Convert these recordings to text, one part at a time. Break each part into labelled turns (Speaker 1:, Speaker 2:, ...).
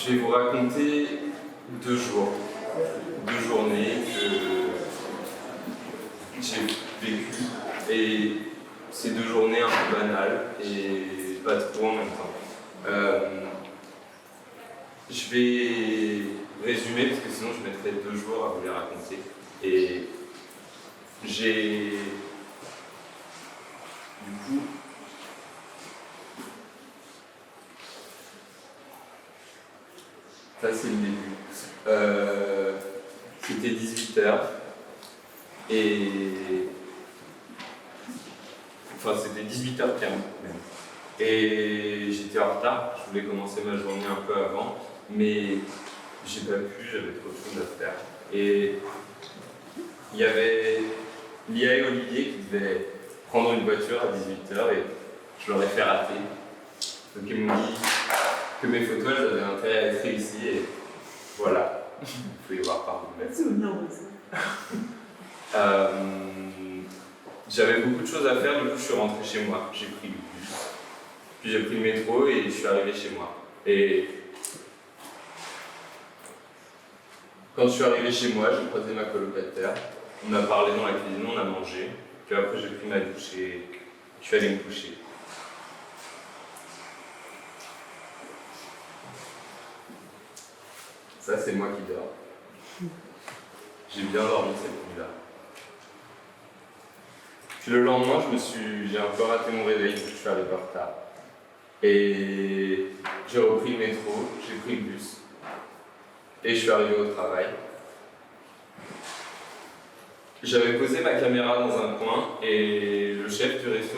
Speaker 1: Je vais vous raconter 2 jours, 2 journées que j'ai vécues. Et ces 2 journées un peu banales et pas trop en même temps. Je vais résumer parce que sinon je mettrai 2 jours à vous les raconter. Et j'ai du coup ça c'est le début. C'était 18h et enfin c'était 18h15 même. Et j'étais en retard, je voulais commencer ma journée un peu avant, mais j'ai pas pu, j'avais trop de choses à faire. Et il y avait Lia et Olivier qui devaient prendre une voiture à 18h et je leur ai fait rater. Donc ils m'ont dit que mes photos elles avaient intérêt à être réussies et voilà, vous pouvez voir par vous-même.
Speaker 2: C'est énorme ça.
Speaker 1: J'avais beaucoup de choses à faire, du coup je suis rentré chez moi, j'ai pris le bus, puis j'ai pris le métro et je suis arrivé chez moi. Et quand je suis arrivé chez moi, j'ai croisé ma colocataire, on a parlé dans la cuisine, on a mangé, puis après j'ai pris ma douche et je suis allé me coucher. Ça c'est moi qui dors. J'ai bien dormi cette nuit-là. Puis le lendemain, j'ai un peu raté mon réveil parce que je suis arrivé en retard. Et j'ai repris le métro, j'ai pris le bus. Et je suis arrivé au travail. J'avais posé ma caméra dans un coin et le chef du resto,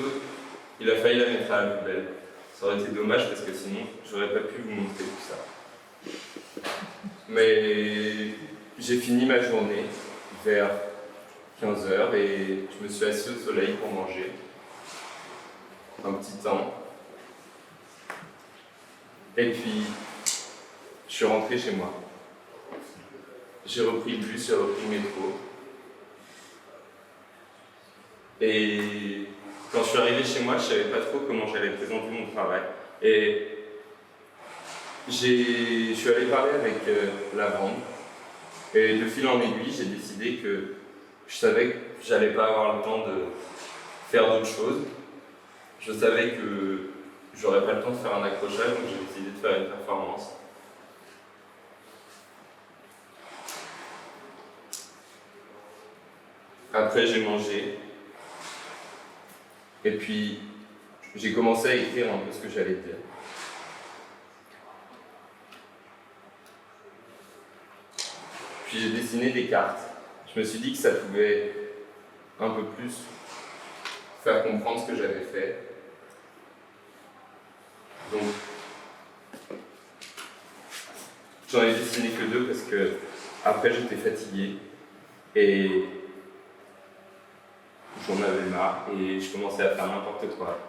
Speaker 1: il a failli la mettre à la poubelle. Ça aurait été dommage parce que sinon, j'aurais pas pu vous montrer tout ça. Mais j'ai fini ma journée vers 15h et je me suis assis au soleil pour manger un petit temps. Et puis, je suis rentré chez moi. J'ai repris le bus, j'ai repris le métro. Et quand je suis arrivé chez moi, je ne savais pas trop comment j'allais présenter mon travail. Et je suis allé parler avec la vente. Et de fil en aiguille, j'ai décidé que je savais que j'allais pas avoir le temps de faire d'autres choses. Je savais que j'aurais pas le temps de faire un accrochage, donc j'ai décidé de faire une performance. Après, j'ai mangé. Et puis, j'ai commencé à écrire un peu ce que j'allais dire. Puis j'ai dessiné des cartes. Je me suis dit que ça pouvait un peu plus faire comprendre ce que j'avais fait. Donc, j'en ai dessiné que 2 parce que après j'étais fatigué et j'en avais marre et je commençais à faire n'importe quoi.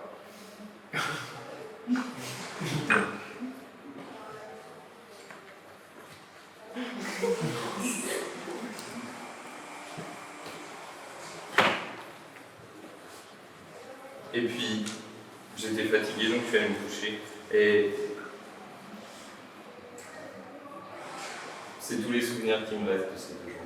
Speaker 1: Et puis, j'étais fatigué, donc je suis allé me coucher. Et c'est tous les souvenirs qui me restent de ces 2 jours.